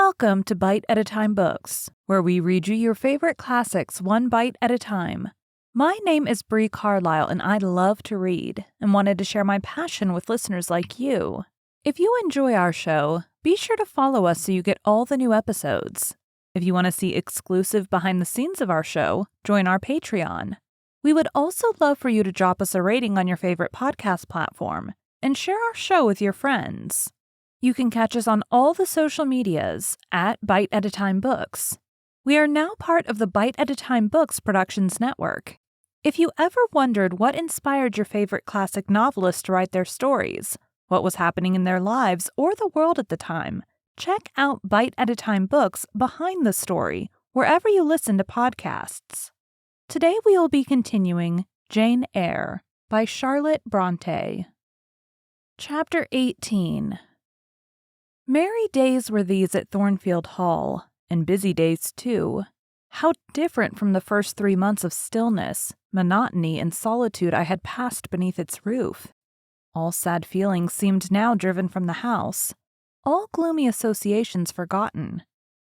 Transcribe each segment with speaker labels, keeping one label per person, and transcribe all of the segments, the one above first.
Speaker 1: Welcome to Bite at a Time Books, where we read you your favorite classics one bite at a time. My name is Bree Carlile, and I love to read, and wanted to share my passion with listeners like you. If you enjoy our show, be sure to follow us so you get all the new episodes. If you want to see exclusive behind the scenes of our show, join our Patreon. We would also love for you to drop us a rating on your favorite podcast platform and share our show with your friends. You can catch us on all the social medias at Bite at a Time Books. We are now part of the Bite at a Time Books Productions Network. If you ever wondered what inspired your favorite classic novelists to write their stories, what was happening in their lives or the world at the time, check out Bite at a Time Books Behind the Story wherever you listen to podcasts. Today we will be continuing Jane Eyre by Charlotte Bronte. Chapter 18. Merry days were these at Thornfield Hall, and busy days too. How different from the first 3 months of stillness, monotony, and solitude I had passed beneath its roof. All sad feelings seemed now driven from the house, all gloomy associations forgotten.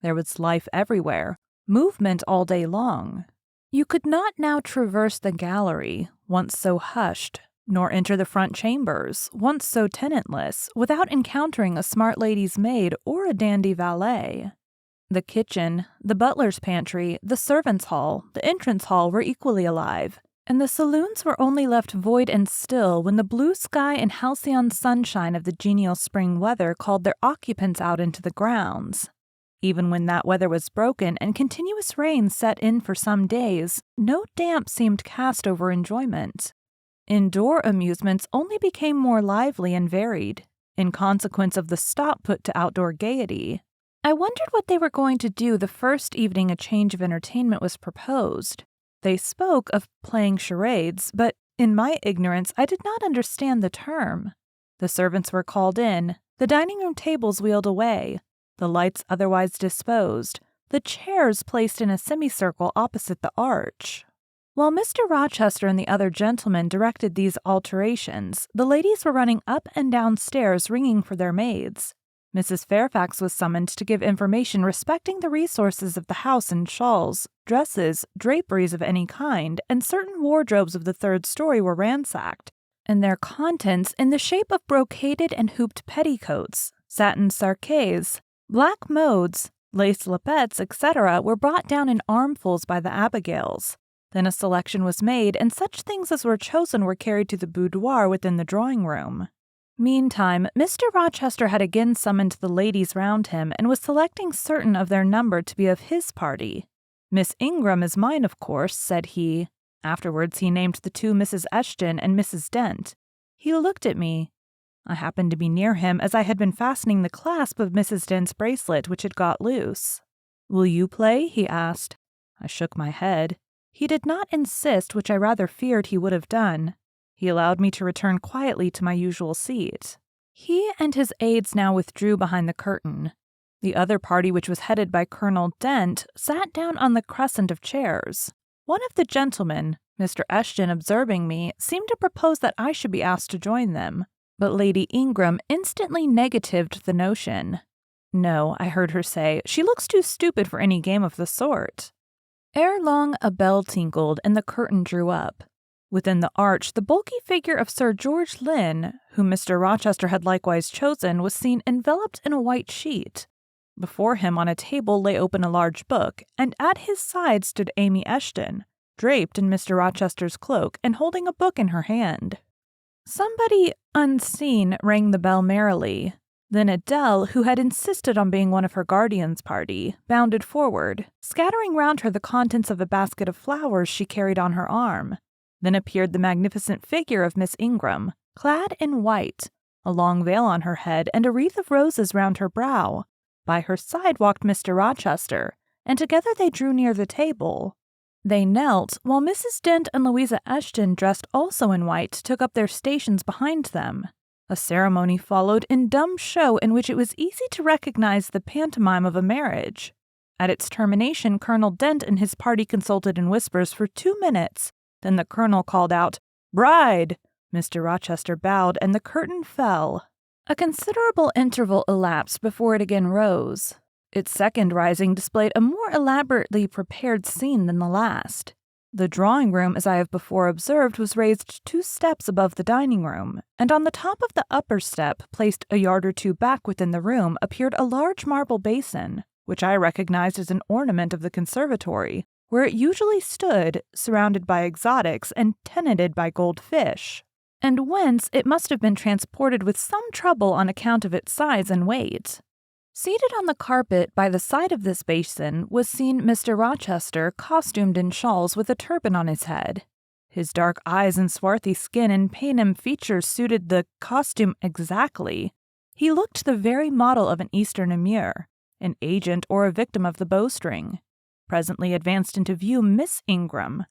Speaker 1: There was life everywhere, movement all day long. You could not now traverse the gallery, once so hushed, nor enter the front chambers, once so tenantless, without encountering a smart lady's maid or a dandy valet. The kitchen, the butler's pantry, the servants' hall, the entrance hall were equally alive, and the saloons were only left void and still when the blue sky and halcyon sunshine of the genial spring weather called their occupants out into the grounds. Even when that weather was broken and continuous rain set in for some days, no damp seemed cast over enjoyment. Indoor amusements only became more lively and varied, in consequence of the stop put to outdoor gaiety. I wondered what they were going to do the first evening a change of entertainment was proposed. They spoke of playing charades, but in my ignorance I did not understand the term. The servants were called in, the dining-room tables wheeled away, the lights otherwise disposed, the chairs placed in a semicircle opposite the arch. While Mr. Rochester and the other gentlemen directed these alterations, the ladies were running up and down stairs ringing for their maids. Mrs. Fairfax was summoned to give information respecting the resources of the house in shawls, dresses, draperies of any kind, and certain wardrobes of the third story were ransacked, and their contents in the shape of brocaded and hooped petticoats, satin sarkes, black modes, lace lappets, etc., were brought down in armfuls by the Abigails. Then a selection was made, and such things as were chosen were carried to the boudoir within the drawing-room. Meantime, Mr. Rochester had again summoned the ladies round him, and was selecting certain of their number to be of his party. "Miss Ingram is mine, of course," said he. Afterwards he named the two Mrs. Eshton and Mrs. Dent. He looked at me. I happened to be near him as I had been fastening the clasp of Mrs. Dent's bracelet, which had got loose. "Will you play?" he asked. I shook my head. He did not insist, which I rather feared he would have done. He allowed me to return quietly to my usual seat. He and his aides now withdrew behind the curtain. The other party, which was headed by Colonel Dent, sat down on the crescent of chairs. One of the gentlemen, Mr. Eshton, observing me, seemed to propose that I should be asked to join them, but Lady Ingram instantly negatived the notion. "No," I heard her say, "she looks too stupid for any game of the sort." Ere long a bell tinkled, and the curtain drew up. Within the arch, the bulky figure of Sir George Lynn, whom Mr. Rochester had likewise chosen, was seen enveloped in a white sheet. Before him on a table lay open a large book, and at his side stood Amy Eshton, draped in Mr. Rochester's cloak and holding a book in her hand. Somebody, unseen, rang the bell merrily. Then Adele, who had insisted on being one of her guardian's party, bounded forward, scattering round her the contents of a basket of flowers she carried on her arm. Then appeared the magnificent figure of Miss Ingram, clad in white, a long veil on her head and a wreath of roses round her brow. By her side walked Mr. Rochester, and together they drew near the table. They knelt, while Mrs. Dent and Louisa Eshton, dressed also in white, took up their stations behind them. A ceremony followed in dumb show in which it was easy to recognize the pantomime of a marriage. At its termination, Colonel Dent and his party consulted in whispers for 2 minutes. Then the colonel called out, "Bride!" Mr. Rochester bowed, and the curtain fell. A considerable interval elapsed before it again rose. Its second rising displayed a more elaborately prepared scene than the last. The drawing room, as I have before observed, was raised 2 steps above the dining room, and on the top of the upper step, placed a yard or 2 back within the room, appeared a large marble basin, which I recognized as an ornament of the conservatory, where it usually stood, surrounded by exotics and tenanted by goldfish, and whence it must have been transported with some trouble on account of its size and weight. Seated on the carpet by the side of this basin was seen Mr. Rochester, costumed in shawls with a turban on his head. His dark eyes and swarthy skin and Paynim features suited the costume exactly. He looked the very model of an Eastern emir, an agent or a victim of the bowstring. Presently advanced into view Miss Ingram.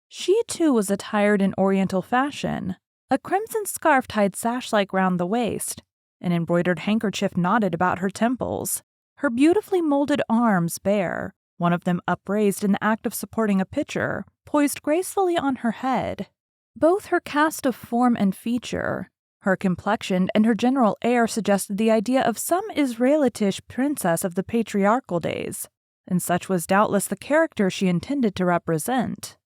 Speaker 1: She, too, was attired in Oriental fashion, a crimson scarf tied sash-like round the waist, an embroidered handkerchief knotted about her temples, her beautifully molded arms bare, one of them upraised in the act of supporting a pitcher, poised gracefully on her head. Both her cast of form and feature, her complexion and her general air suggested the idea of some Israelitish princess of the patriarchal days, and such was doubtless the character she intended to represent.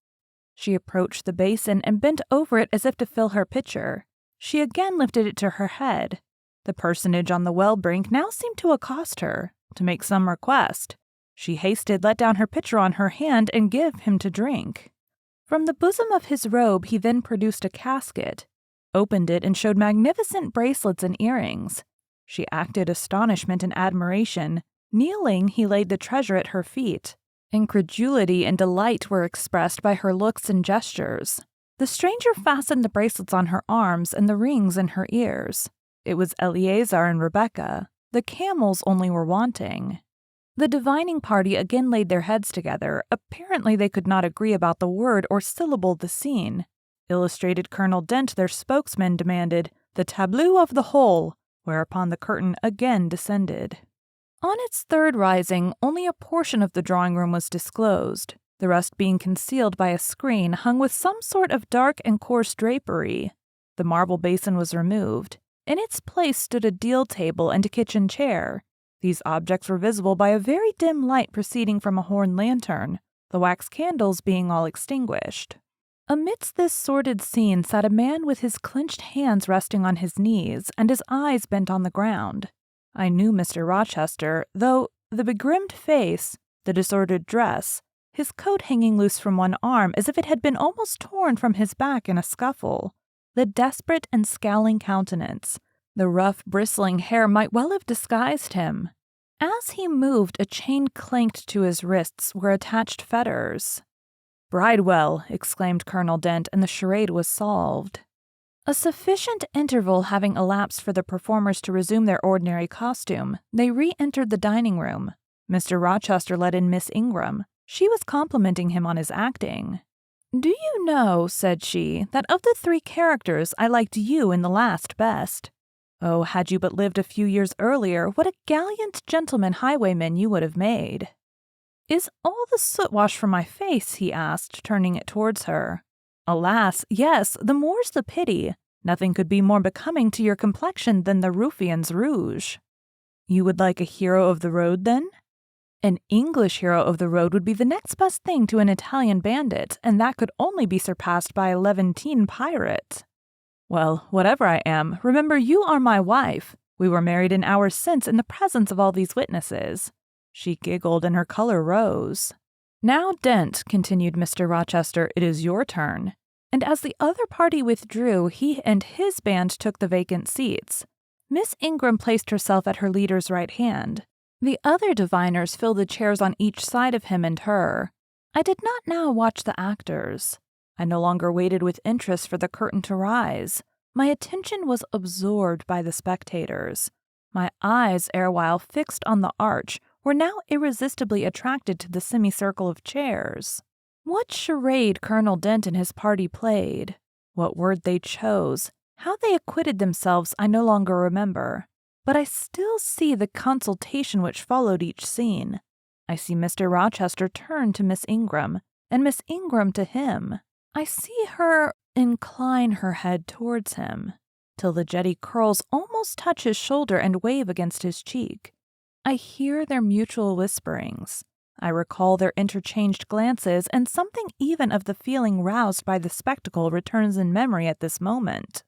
Speaker 1: She approached the basin and bent over it as if to fill her pitcher. She again lifted it to her head. The personage on the well brink now seemed to accost her, to make some request. She hasted, let down her pitcher on her hand, and give him to drink. From the bosom of his robe he then produced a casket, opened it, and showed magnificent bracelets and earrings. She acted astonishment and admiration. Kneeling, he laid the treasure at her feet. Incredulity and delight were expressed by her looks and gestures. The stranger fastened the bracelets on her arms and the rings in her ears. It was Eleazar and Rebecca. The camels only were wanting. The divining party again laid their heads together. Apparently they could not agree about the word or syllable of the scene. Illustrated Colonel Dent, their spokesman, demanded, "The tableau of the whole," whereupon the curtain again descended. On its third rising, only a portion of the drawing room was disclosed, the rest being concealed by a screen hung with some sort of dark and coarse drapery. The marble basin was removed. In its place stood a deal table and a kitchen chair. These objects were visible by a very dim light proceeding from a horn lantern, the wax candles being all extinguished. Amidst this sordid scene sat a man with his clenched hands resting on his knees and his eyes bent on the ground. I knew Mr. Rochester, though the begrimed face, the disordered dress, his coat hanging loose from one arm as if it had been almost torn from his back in a scuffle, the desperate and scowling countenance, the rough, bristling hair might well have disguised him. As he moved, a chain clanked to his wrists where attached fetters. "Bridewell!" exclaimed Colonel Dent, and the charade was solved. A sufficient interval having elapsed for the performers to resume their ordinary costume, they re-entered the dining room. Mr. Rochester led in Miss Ingram. She was complimenting him on his acting. "Do you know," said she, "that of the 3 characters I liked you in the last best. Oh, had you but lived a few years earlier, what a gallant gentleman highwayman you would have made." "Is all the soot washed from my face?" he asked, turning it towards her. "Alas, yes, the more's the pity. Nothing could be more becoming to your complexion than the ruffian's rouge." "You would like a hero of the road, then?" "An English hero of the road would be the next best thing to an Italian bandit, and that could only be surpassed by a Levantine pirate." "Well, whatever I am, remember you are my wife. We were married an hour since in the presence of all these witnesses." She giggled and her color rose. "Now, Dent," continued Mr. Rochester, "it is your turn." And as the other party withdrew, he and his band took the vacant seats. Miss Ingram placed herself at her leader's right hand. The other diviners filled the chairs on each side of him and her. I did not now watch the actors. I no longer waited with interest for the curtain to rise. My attention was absorbed by the spectators. My eyes, erewhile fixed on the arch, were now irresistibly attracted to the semicircle of chairs. What charade Colonel Dent and his party played, what word they chose, how they acquitted themselves, I no longer remember. But I still see the consultation which followed each scene. I see Mr. Rochester turn to Miss Ingram, and Miss Ingram to him. I see her incline her head towards him, till the jetty curls almost touch his shoulder and wave against his cheek. I hear their mutual whisperings. I recall their interchanged glances, and something even of the feeling roused by the spectacle returns in memory at this moment.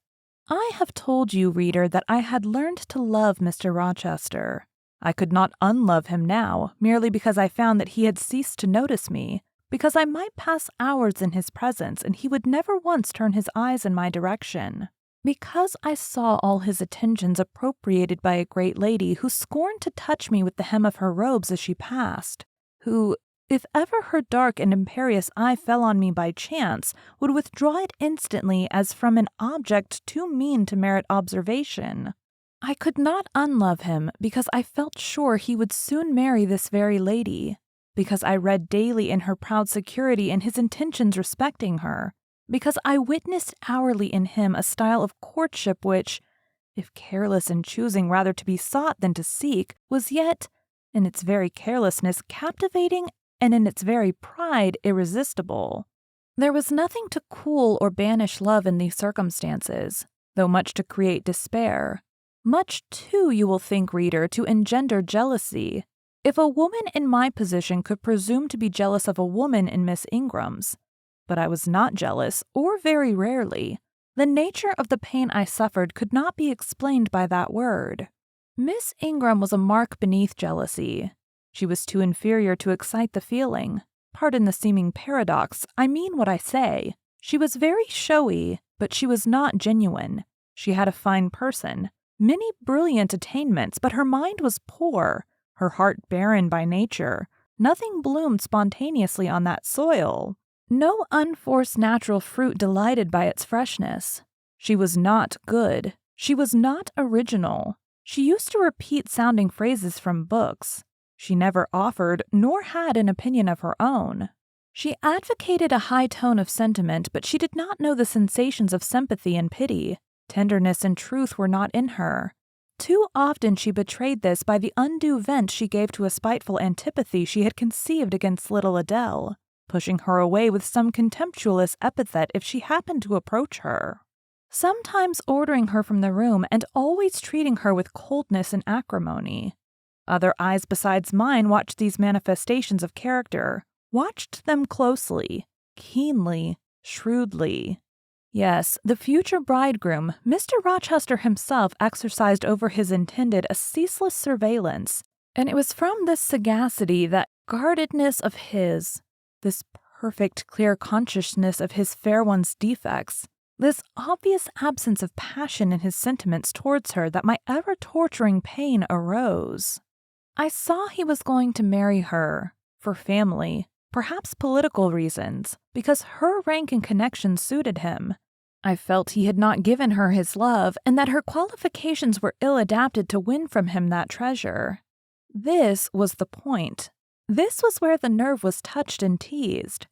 Speaker 1: I have told you, reader, that I had learned to love Mr. Rochester. I could not unlove him now, merely because I found that he had ceased to notice me, because I might pass hours in his presence and he would never once turn his eyes in my direction. Because I saw all his attentions appropriated by a great lady who scorned to touch me with the hem of her robes as she passed, who, if ever her dark and imperious eye fell on me by chance, would withdraw it instantly as from an object too mean to merit observation. I could not unlove him because I felt sure he would soon marry this very lady, because I read daily in her proud security and his intentions respecting her, because I witnessed hourly in him a style of courtship which, if careless in choosing rather to be sought than to seek, was yet, in its very carelessness, captivating, and in its very pride, irresistible. There was nothing to cool or banish love in these circumstances, though much to create despair. Much, too, you will think, reader, to engender jealousy. If a woman in my position could presume to be jealous of a woman in Miss Ingram's, but I was not jealous, or very rarely, the nature of the pain I suffered could not be explained by that word. Miss Ingram was a mark beneath jealousy. She was too inferior to excite the feeling. Pardon the seeming paradox, I mean what I say. She was very showy, but she was not genuine. She had a fine person, many brilliant attainments, but her mind was poor, her heart barren by nature. Nothing bloomed spontaneously on that soil. No unforced natural fruit delighted by its freshness. She was not good. She was not original. She used to repeat sounding phrases from books. She never offered nor had an opinion of her own. She advocated a high tone of sentiment, but she did not know the sensations of sympathy and pity. Tenderness and truth were not in her. Too often she betrayed this by the undue vent she gave to a spiteful antipathy she had conceived against little Adele, pushing her away with some contemptuous epithet if she happened to approach her, sometimes ordering her from the room and always treating her with coldness and acrimony. Other eyes besides mine watched these manifestations of character, watched them closely, keenly, shrewdly. Yes, the future bridegroom, Mr. Rochester himself, exercised over his intended a ceaseless surveillance, and it was from this sagacity, that guardedness of his, this perfect clear consciousness of his fair one's defects, this obvious absence of passion in his sentiments towards her, that my ever-torturing pain arose. I saw he was going to marry her, for family, perhaps political reasons, because her rank and connections suited him. I felt he had not given her his love, and that her qualifications were ill-adapted to win from him that treasure. This was the point. This was where the nerve was touched and teased.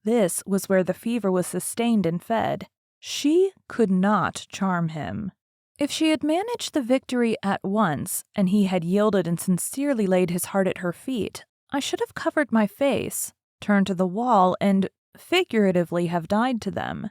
Speaker 1: This was where the fever was sustained and fed. She could not charm him. If she had managed the victory at once, and he had yielded and sincerely laid his heart at her feet, I should have covered my face, turned to the wall, and figuratively have died to them.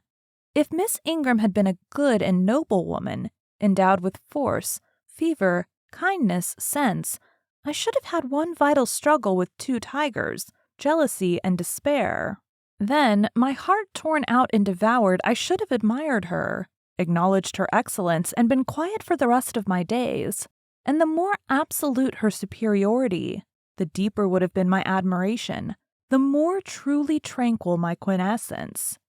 Speaker 1: If Miss Ingram had been a good and noble woman, endowed with force, fever, kindness, sense, I should have had one vital struggle with two tigers, jealousy and despair. Then, my heart torn out and devoured, I should have admired her, acknowledged her excellence, and been quiet for the rest of my days. And the more absolute her superiority, the deeper would have been my admiration, the more truly tranquil my quiescence.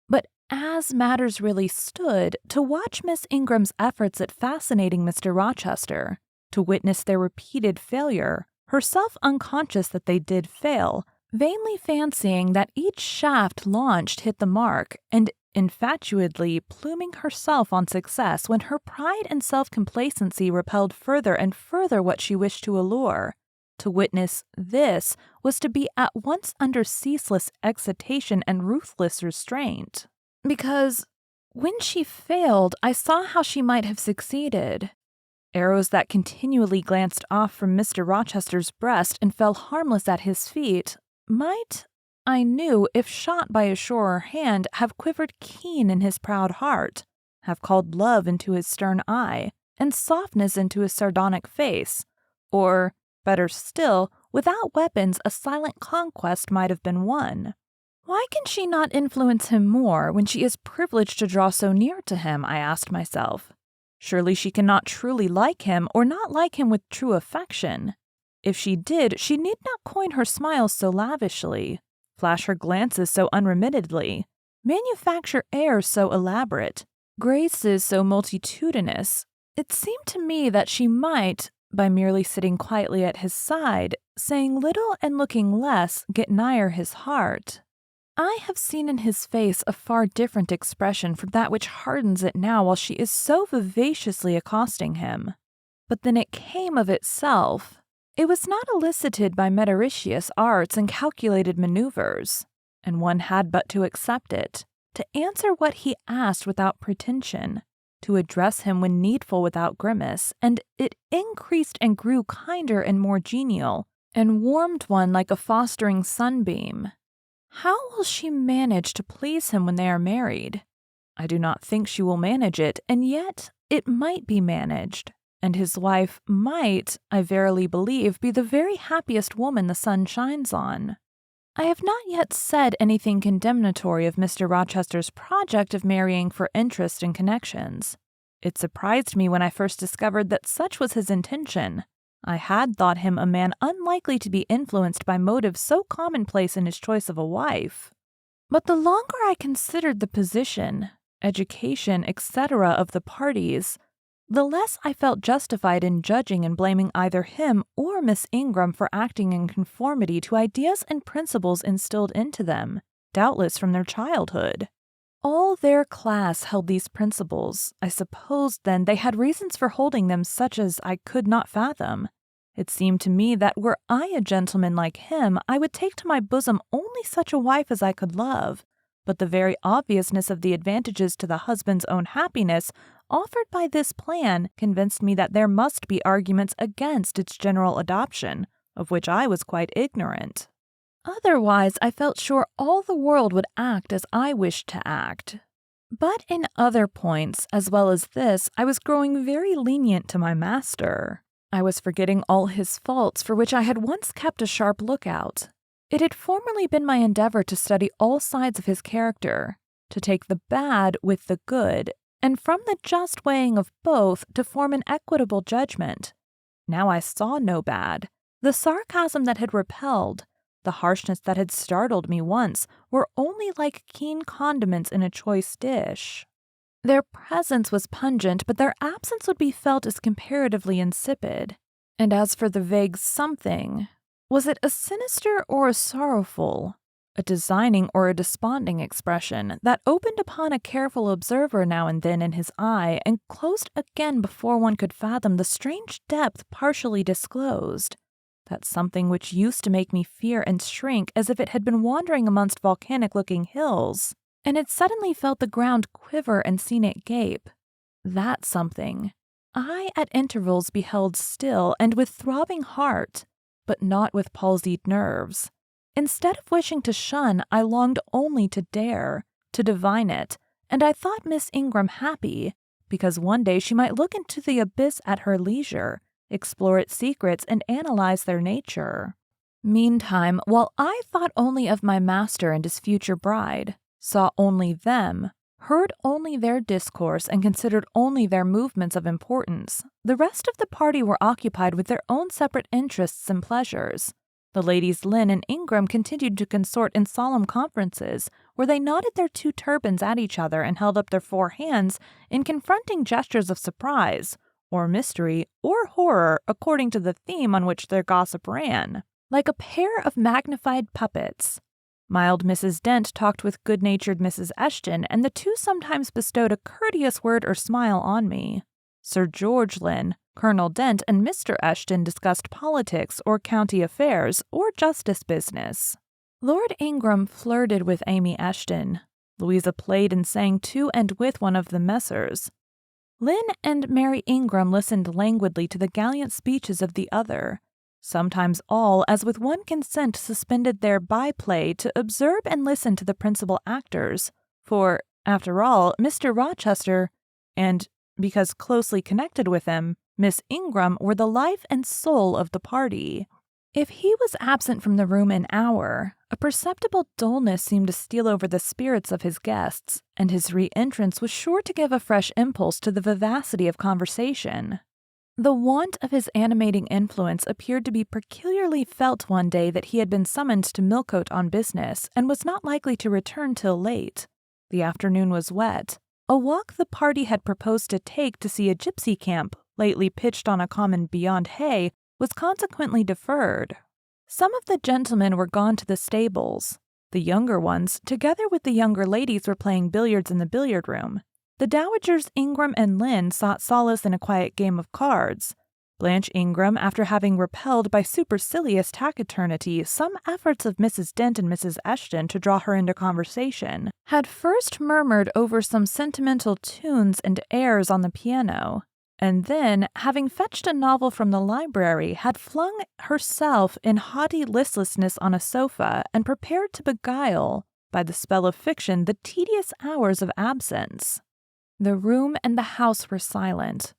Speaker 1: But as matters really stood, to watch Miss Ingram's efforts at fascinating Mr. Rochester, to witness their repeated failure, herself unconscious that they did fail, vainly fancying that each shaft launched hit the mark, and infatuately pluming herself on success when her pride and self-complacency repelled further and further what she wished to allure. To witness this was to be at once under ceaseless excitation and ruthless restraint. Because, when she failed, I saw how she might have succeeded. Arrows that continually glanced off from Mr. Rochester's breast and fell harmless at his feet might, I knew, if shot by a surer hand, have quivered keen in his proud heart, have called love into his stern eye, and softness into his sardonic face, or, Better still, without weapons, a silent conquest might have been won. Why can she not influence him more when she is privileged to draw so near to him, I asked myself. Surely she cannot truly like him or not like him with true affection. If she did, she need not coin her smiles so lavishly, flash her glances so unremittedly, manufacture airs so elaborate, graces so multitudinous. It seemed to me that she might, by merely sitting quietly at his side, saying little and looking less, get nigher his heart. I have seen in his face a far different expression from that which hardens it now while she is so vivaciously accosting him. But then it came of itself. It was not elicited by meretricious arts and calculated maneuvers, and one had but to accept it, to answer what he asked without pretension, to address him when needful without grimace, and it increased and grew kinder and more genial, and warmed one like a fostering sunbeam. How will she manage to please him when they are married? I do not think she will manage it, and yet it might be managed, and his wife might, I verily believe, be the very happiest woman the sun shines on. I have not yet said anything condemnatory of Mr. Rochester's project of marrying for interest and connections. It surprised me when I first discovered that such was his intention. I had thought him a man unlikely to be influenced by motives so commonplace in his choice of a wife. But the longer I considered the position, education, etc. of the parties, the less I felt justified in judging and blaming either him or Miss Ingram for acting in conformity to ideas and principles instilled into them, doubtless from their childhood. All their class held these principles. I supposed then they had reasons for holding them such as I could not fathom. It seemed to me that were I a gentleman like him, I would take to my bosom only such a wife as I could love. But the very obviousness of the advantages to the husband's own happiness offered by this plan convinced me that there must be arguments against its general adoption, of which I was quite ignorant. Otherwise, I felt sure all the world would act as I wished to act. But in other points, as well as this, I was growing very lenient to my master. I was forgetting all his faults for which I had once kept a sharp lookout. It had formerly been my endeavor to study all sides of his character, to take the bad with the good, and from the just weighing of both to form an equitable judgment. Now I saw no bad. The sarcasm that had repelled, the harshness that had startled me once, were only like keen condiments in a choice dish. Their presence was pungent, but their absence would be felt as comparatively insipid. And as for the vague something, was it a sinister or a sorrowful, a designing or a desponding expression that opened upon a careful observer now and then in his eye and closed again before one could fathom the strange depth partially disclosed? That something which used to make me fear and shrink as if it had been wandering amongst volcanic-looking hills, and had suddenly felt the ground quiver and seen it gape. That something I at intervals beheld still and with throbbing heart, but not with palsied nerves. Instead of wishing to shun, I longed only to dare, to divine it, and I thought Miss Ingram happy, because one day she might look into the abyss at her leisure, explore its secrets, and analyze their nature. Meantime, while I thought only of my master and his future bride, saw only them, heard only their discourse, and considered only their movements of importance, the rest of the party were occupied with their own separate interests and pleasures. The ladies Lynn and Ingram continued to consort in solemn conferences, where they nodded their two turbans at each other and held up their four hands in confronting gestures of surprise, or mystery, or horror, according to the theme on which their gossip ran, like a pair of magnified puppets. Mild Mrs. Dent talked with good-natured Mrs. Eshton, and the two sometimes bestowed a courteous word or smile on me. Sir George Lynn, Colonel Dent, and Mr. Eshton discussed politics or county affairs or justice business. Lord Ingram flirted with Amy Eshton. Louisa played and sang to and with one of the Messrs. Lynn and Mary Ingram listened languidly to the gallant speeches of the other. Sometimes all, as with one consent, suspended their by-play to observe and listen to the principal actors, for, after all, Mr. Rochester, and, because closely connected with him, Miss Ingram were the life and soul of the party. If he was absent from the room an hour, a perceptible dullness seemed to steal over the spirits of his guests, and his re-entrance was sure to give a fresh impulse to the vivacity of conversation. The want of his animating influence appeared to be peculiarly felt one day that he had been summoned to Millcote on business and was not likely to return till late. The afternoon was wet. A walk the party had proposed to take to see a gypsy camp, lately pitched on a common beyond Hay, was consequently deferred. Some of the gentlemen were gone to the stables. The younger ones, together with the younger ladies, were playing billiards in the billiard room. The dowagers Ingram and Lynn sought solace in a quiet game of cards. Blanche Ingram, after having repelled by supercilious taciturnity some efforts of Mrs. Dent and Mrs. Eshton to draw her into conversation, had first murmured over some sentimental tunes and airs on the piano, and then, having fetched a novel from the library, had flung herself in haughty listlessness on a sofa and prepared to beguile, by the spell of fiction, the tedious hours of absence. The room and the house were silent.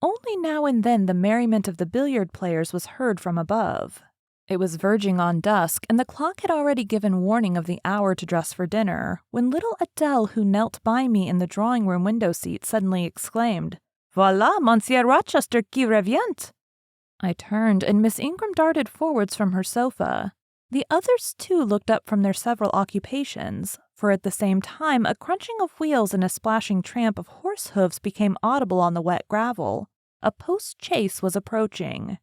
Speaker 1: Only now and then the merriment of the billiard players was heard from above. It was verging on dusk, and the clock had already given warning of the hour to dress for dinner, when little Adele, who knelt by me in the drawing-room window-seat, suddenly exclaimed, "Voilà, Monsieur Rochester qui revient!" I turned, and Miss Ingram darted forwards from her sofa. The others, too, looked up from their several occupations, for at the same time a crunching of wheels and a splashing tramp of horse hoofs became audible on the wet gravel. A post-chaise was approaching.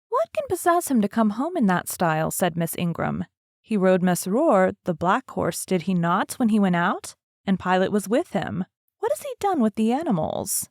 Speaker 1: "What can possess him to come home in that style?" said Miss Ingram. "He rode Mesrour, the black horse, did he not, when he went out? And Pilot was with him. What has he done with the animals?"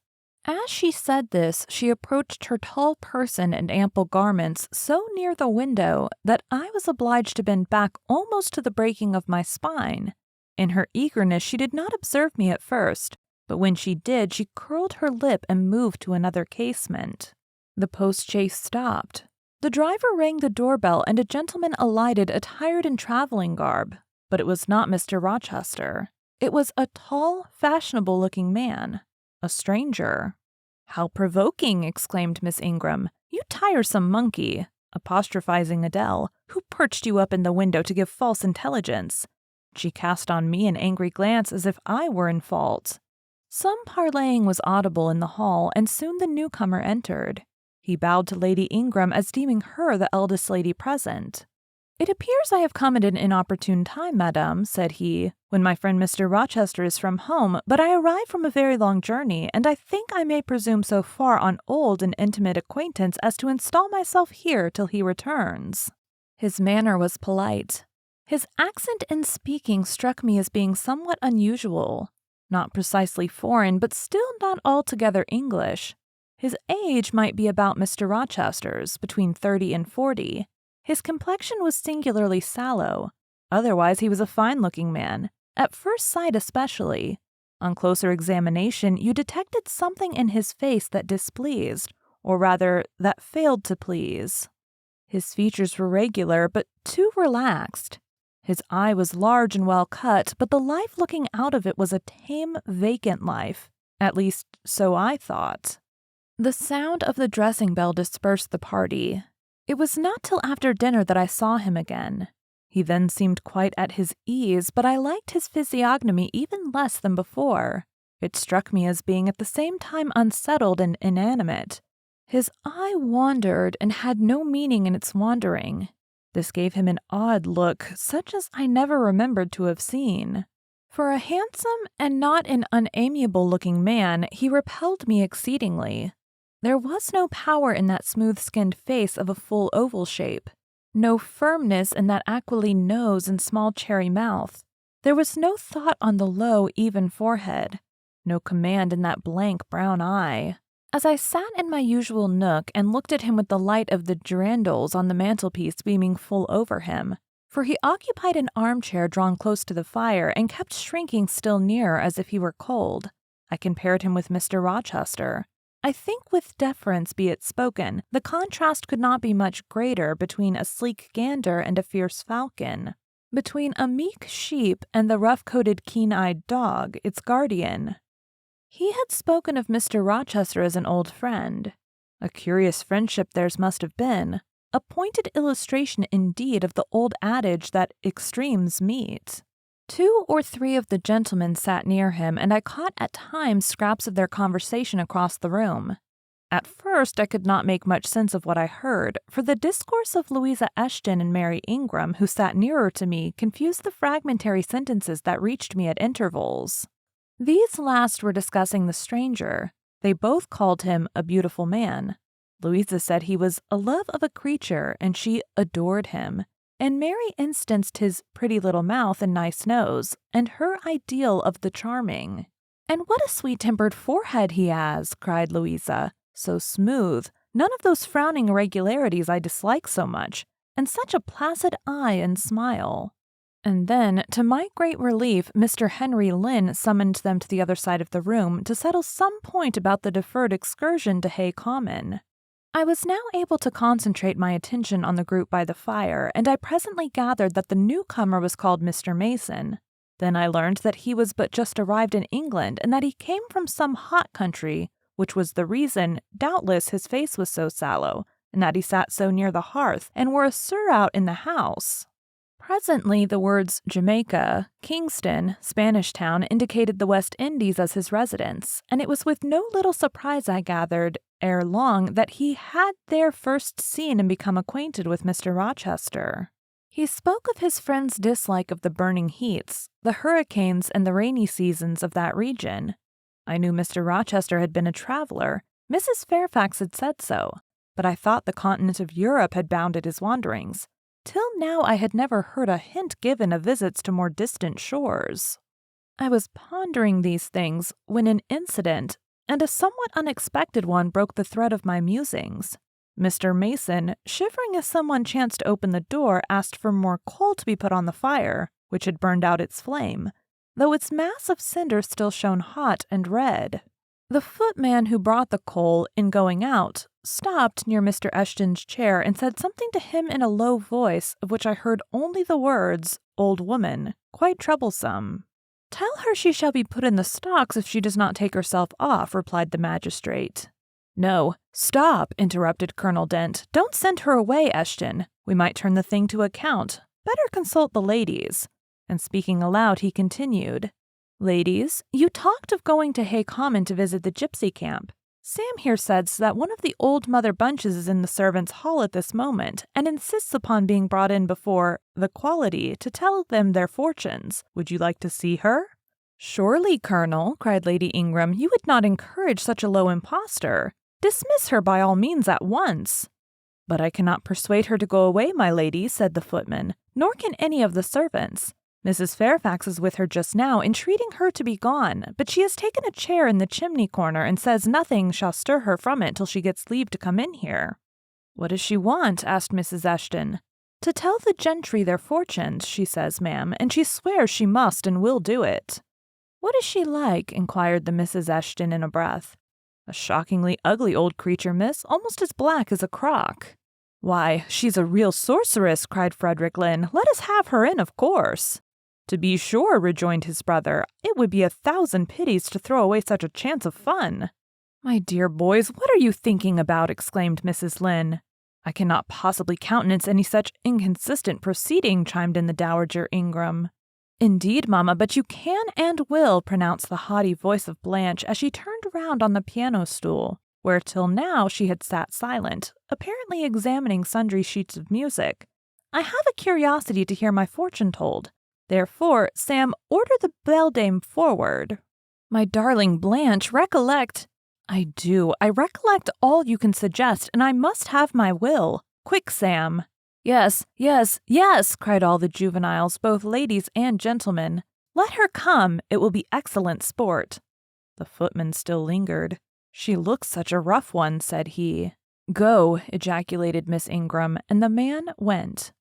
Speaker 1: As she said this, she approached her tall person and ample garments so near the window that I was obliged to bend back almost to the breaking of my spine. In her eagerness, she did not observe me at first, but when she did, she curled her lip and moved to another casement. The post-chaise stopped. The driver rang the doorbell, and a gentleman alighted attired in traveling garb, but it was not Mr. Rochester. It was a tall, fashionable-looking man. A stranger. "How provoking!" exclaimed Miss Ingram. "You tiresome monkey," apostrophizing Adele, "who perched you up in the window to give false intelligence?" She cast on me an angry glance as if I were in fault. Some parleying was audible in the hall, and soon the newcomer entered. He bowed to Lady Ingram as deeming her the eldest lady present. "It appears I have come at an inopportune time, madame," said he, "when my friend Mr. Rochester is from home, but I arrive from a very long journey, and I think I may presume so far on old and intimate acquaintance as to install myself here till he returns." His manner was polite. His accent in speaking struck me as being somewhat unusual, not precisely foreign, but still not altogether English. His age might be about Mr. Rochester's, between 30 and 40. His complexion was singularly sallow. Otherwise, he was a fine-looking man, at first sight especially. On closer examination, you detected something in his face that displeased, or rather, that failed to please. His features were regular, but too relaxed. His eye was large and well cut, but the life looking out of it was a tame, vacant life. At least, so I thought. The sound of the dressing bell dispersed the party. It was not till after dinner that I saw him again. He then seemed quite at his ease, but I liked his physiognomy even less than before. It struck me as being at the same time unsettled and inanimate. His eye wandered and had no meaning in its wandering. This gave him an odd look, such as I never remembered to have seen. For a handsome and not an unamiable-looking man, he repelled me exceedingly. There was no power in that smooth-skinned face of a full oval shape, no firmness in that aquiline nose and small cherry mouth. There was no thought on the low, even forehead, no command in that blank brown eye. As I sat in my usual nook and looked at him with the light of the girandoles on the mantelpiece beaming full over him, for he occupied an armchair drawn close to the fire and kept shrinking still nearer as if he were cold, I compared him with Mr. Rochester. I think with deference be it spoken, the contrast could not be much greater between a sleek gander and a fierce falcon, between a meek sheep and the rough-coated keen-eyed dog, its guardian. He had spoken of Mr. Rochester as an old friend. A curious friendship theirs must have been. A pointed illustration indeed of the old adage that extremes meet. 2 or 3 of the gentlemen sat near him, and I caught at times scraps of their conversation across the room. At first I could not make much sense of what I heard, for the discourse of Louisa Eshton and Mary Ingram, who sat nearer to me, confused the fragmentary sentences that reached me at intervals. These last were discussing the stranger. They both called him a beautiful man. Louisa said he was a love of a creature, and she adored him. And Mary instanced his pretty little mouth and nice nose, and her ideal of the charming. "And what a sweet-tempered forehead he has," cried Louisa. "So smooth, none of those frowning irregularities I dislike so much, and such a placid eye and smile." And then, to my great relief, Mr. Henry Lynn summoned them to the other side of the room to settle some point about the deferred excursion to Hay Common. I was now able to concentrate my attention on the group by the fire, and I presently gathered that the newcomer was called Mr. Mason. Then I learned that he was but just arrived in England, and that he came from some hot country, which was the reason, doubtless, his face was so sallow, and that he sat so near the hearth, and wore a surtout in the house. Presently the words Jamaica, Kingston, Spanish Town indicated the West Indies as his residence, and it was with no little surprise I gathered, ere long, that he had there first seen and become acquainted with Mr. Rochester. He spoke of his friend's dislike of the burning heats, the hurricanes, and the rainy seasons of that region. I knew Mr. Rochester had been a traveler. Mrs. Fairfax had said so, but I thought the continent of Europe had bounded his wanderings. Till now I had never heard a hint given of visits to more distant shores. I was pondering these things when an incident, and a somewhat unexpected one, broke the thread of my musings. Mr. Mason, shivering as someone chanced to open the door, asked for more coal to be put on the fire, which had burned out its flame, though its mass of cinder still shone hot and red. The footman who brought the coal, in going out, stopped near Mr. Eshton's chair and said something to him in a low voice, of which I heard only the words, "Old woman," quite troublesome. "Tell her she shall be put in the stocks if she does not take herself off," replied the magistrate. "No, stop," interrupted Colonel Dent. "Don't send her away, Eshton. We might turn the thing to account. Better consult the ladies." And speaking aloud, he continued, "Ladies, you talked of going to Hay Common to visit the gypsy camp. Sam here says that one of the old Mother Bunches is in the servants' hall at this moment, and insists upon being brought in before the quality to tell them their fortunes. Would you like to see her?" "Surely, Colonel," cried Lady Ingram, "you would not encourage such a low impostor. Dismiss her by all means at once." "But I cannot persuade her to go away, my lady," said the footman, "nor can any of the servants. Mrs. Fairfax is with her just now, entreating her to be gone, but she has taken a chair in the chimney corner and says nothing shall stir her from it till she gets leave to come in here." "What does she want?" asked Mrs. Eshton. "To tell the gentry their fortunes, she says, ma'am, and she swears she must and will do it." "What is she like?" inquired the Mrs. Eshton in a breath. "A shockingly ugly old creature, miss, almost as black as a crock." "Why, she's a real sorceress," cried Frederick Lynn. "Let us have her in, of course." "To be sure," rejoined his brother. "It would be 1,000 pities to throw away such a chance of fun." "My dear boys, what are you thinking about?" exclaimed Mrs. Lynn. "I cannot possibly countenance any such inconsistent proceeding," chimed in the Dowager Ingram. "Indeed, mamma, but you can and will," pronounced the haughty voice of Blanche as she turned round on the piano stool, where till now she had sat silent, apparently examining sundry sheets of music. "I have a curiosity to hear my fortune told. Therefore, Sam, order the beldame forward." "My darling Blanche, recollect—" "I do. I recollect all you can suggest, and I must have my will. Quick, Sam." "Yes, yes, yes," cried all the juveniles, both ladies and gentlemen. "Let her come. It will be excellent sport." The footman still lingered. "She looks such a rough one," said he. "Go," ejaculated Miss Ingram, and the man went.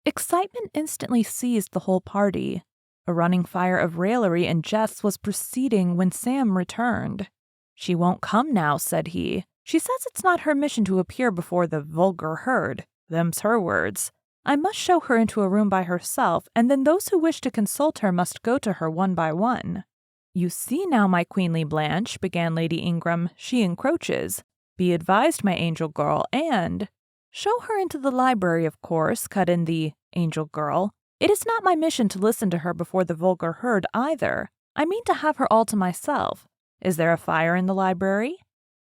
Speaker 1: Excitement instantly seized the whole party. A running fire of raillery and jests was proceeding when Sam returned. "She won't come now," said he. "She says it's not her mission to appear before the vulgar herd. Them's her words. I must show her into a room by herself, and then those who wish to consult her must go to her one by one." "You see now, my queenly Blanche," began Lady Ingram, "she encroaches. Be advised, my angel girl, and show her into the library, of course, cut in the angel girl. It is not my mission to listen to her before the vulgar herd either. I mean to have her all to myself. Is there a fire in the library?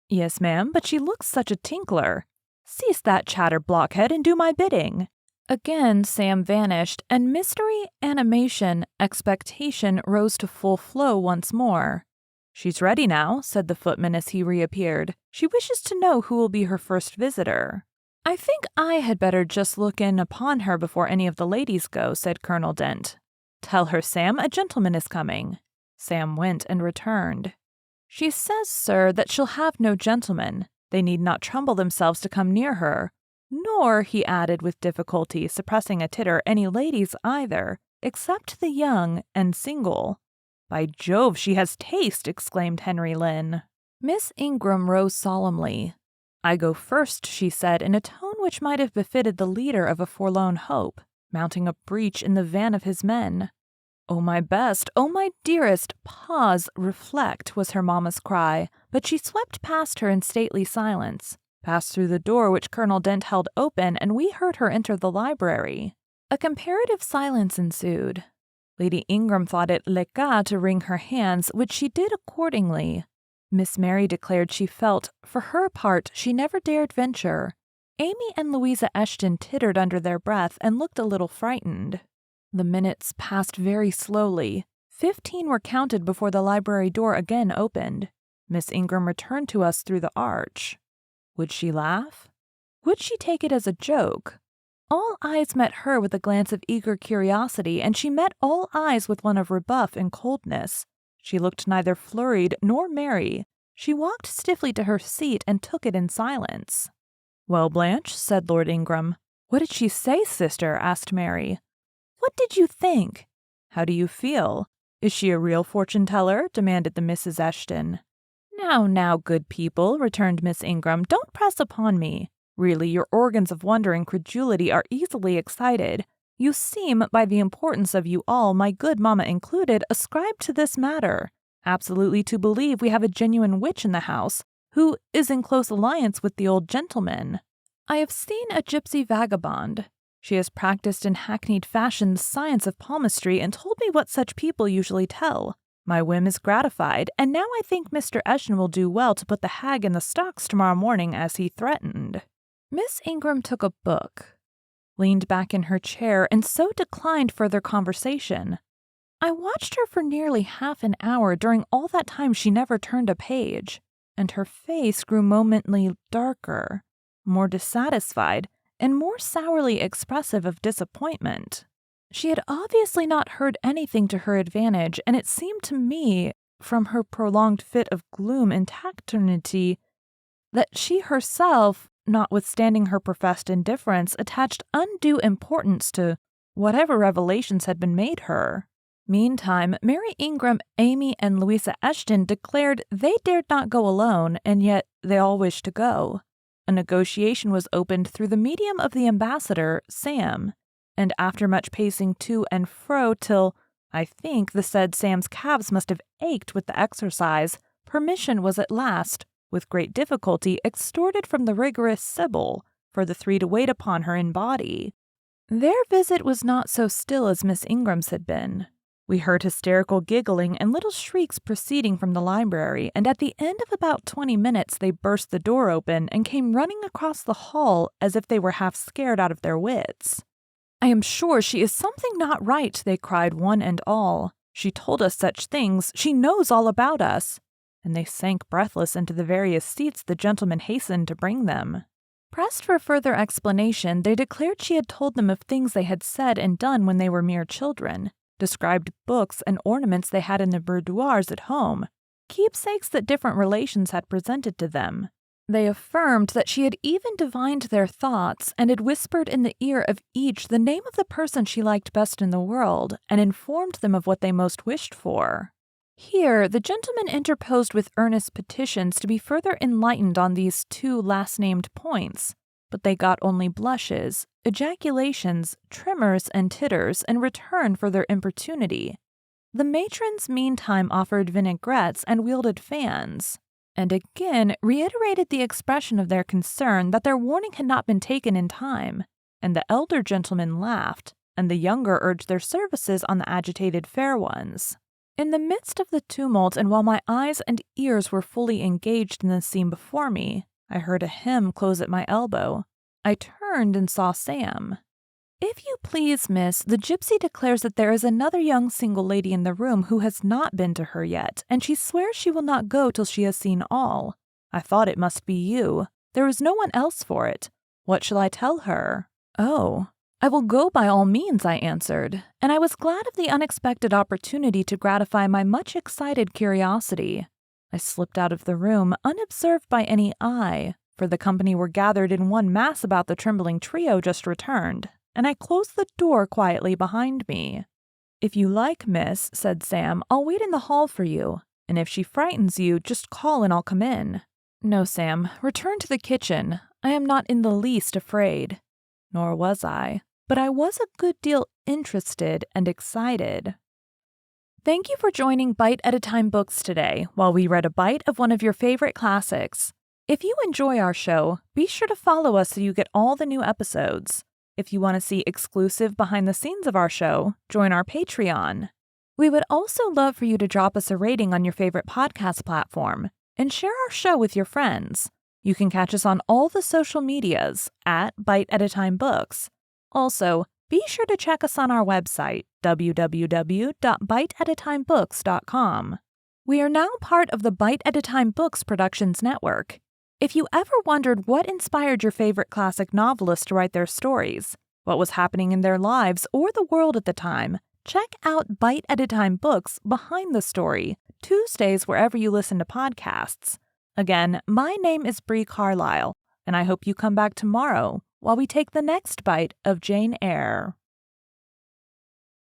Speaker 1: Yes, ma'am, but she looks such a tinkler. Cease that chatter, blockhead, and do my bidding. Again Sam vanished, and mystery, animation, expectation rose to full flow once more. She's ready now, said the footman as he reappeared. She wishes to know who will be her first visitor. I think I had better just look in upon her before any of the ladies go, said Colonel Dent. Tell her, Sam, a gentleman is coming. Sam went and returned. She says, sir, that she'll have no gentleman. They need not trouble themselves to come near her. Nor, he added with difficulty, suppressing a titter, any ladies either, except the young and single. By Jove, she has taste, exclaimed Henry Lynn. Miss Ingram rose solemnly. I go first, she said, in a tone which might have befitted the leader of a forlorn hope, mounting a breach in the van of his men. Oh, my best, oh, my dearest, pause, reflect, was her mamma's cry, but she swept past her in stately silence, passed through the door which Colonel Dent held open, and we heard her enter the library. A comparative silence ensued. Lady Ingram thought it le cas to wring her hands, which she did accordingly. Miss Mary declared she felt, for her part, she never dared venture. Amy and Louisa Eshton tittered under their breath and looked a little frightened. The minutes passed very slowly. 15 were counted before the library door again opened. Miss Ingram returned to us through the arch. Would she laugh? Would she take it as a joke? All eyes met her with a glance of eager curiosity, and she met all eyes with one of rebuff and coldness. She looked neither flurried nor merry. She walked stiffly to her seat and took it in silence. Well, Blanche, said Lord Ingram. What did she say, sister? Asked Mary. What did you think? How do you feel? Is she a real fortune-teller? Demanded the Misses Eshton. Now, good people, returned Miss Ingram, don't press upon me. Really, your organs of wonder and credulity are easily excited. You seem, by the importance of you all, my good mamma included, ascribed to this matter, absolutely to believe we have a genuine witch in the house, who is in close alliance with the old gentleman. I have seen a gypsy vagabond. She has practiced in hackneyed fashion the science of palmistry and told me what such people usually tell. My whim is gratified, and now I think Mr. Eshton will do well to put the hag in the stocks tomorrow morning as he threatened. Miss Ingram took a book, leaned back in her chair, and so declined further conversation. I watched her for nearly half an hour. During all that time she never turned a page, and her face grew momently darker, more dissatisfied, and more sourly expressive of disappointment. She had obviously not heard anything to her advantage, and it seemed to me, from her prolonged fit of gloom and taciturnity, that she herself, notwithstanding her professed indifference, attached undue importance to whatever revelations had been made her. Meantime, Mary Ingram, Amy, and Louisa Eshton declared they dared not go alone, and yet they all wished to go. A negotiation was opened through the medium of the ambassador, Sam, and after much pacing to and fro till, I think, the said Sam's calves must have ached with the exercise, permission was at last, with great difficulty, extorted from the rigorous Sibyl, for the 3 to wait upon her in body. Their visit was not so still as Miss Ingram's had been. We heard hysterical giggling and little shrieks proceeding from the library, and at the end of about 20 minutes they burst the door open and came running across the hall as if they were half scared out of their wits. I am sure she is something not right, they cried one and all. She told us such things, she knows all about us. And they sank breathless into the various seats the gentleman hastened to bring them. Pressed for further explanation, they declared she had told them of things they had said and done when they were mere children, described books and ornaments they had in the boudoirs at home, keepsakes that different relations had presented to them. They affirmed that she had even divined their thoughts and had whispered in the ear of each the name of the person she liked best in the world, and informed them of what they most wished for. Here the gentleman interposed with earnest petitions to be further enlightened on these 2 last-named points, but they got only blushes, ejaculations, tremors, and titters in return for their importunity. The matrons meantime offered vinaigrettes and wielded fans. and again reiterated the expression of their concern that their warning had not been taken in time, and the elder gentleman laughed, and the younger urged their services on the agitated fair ones. In the midst of the tumult, and while my eyes and ears were fully engaged in the scene before me, I heard a hymn close at my elbow. I turned and saw Sam. "If you please, miss, the gypsy declares that there is another young single lady in the room who has not been to her yet, and she swears she will not go till she has seen all. I thought it must be you. There is no one else for it. What shall I tell her?" "Oh, I will go by all means," I answered, and I was glad of the unexpected opportunity to gratify my much excited curiosity. I slipped out of the room, unobserved by any eye, for the company were gathered in one mass about the trembling trio just returned, and I closed the door quietly behind me. "If you like, miss," said Sam, "I'll wait in the hall for you, and if she frightens you, just call and I'll come in." "No, Sam, return to the kitchen. I am not in the least afraid." Nor was I, but I was a good deal interested and excited. Thank you for joining Bite at a Time Books today while we read a bite of one of your favorite classics. If you enjoy our show, be sure to follow us so you get all the new episodes. If you want to see exclusive behind the scenes of our show, join our Patreon. We would also love for you to drop us a rating on your favorite podcast platform and share our show with your friends. You can catch us on all the social medias at Bite at a Time Books. Also, be sure to check us on our website, www.biteatatimebooks.com. We are now part of the Bite at a Time Books Productions Network. If you ever wondered what inspired your favorite classic novelists to write their stories, what was happening in their lives or the world at the time, check out Bite at a Time Books Behind the Story, Tuesdays wherever you listen to podcasts. Again, my name is Bree Carlile, and I hope you come back tomorrow while we take the next bite of Jane Eyre.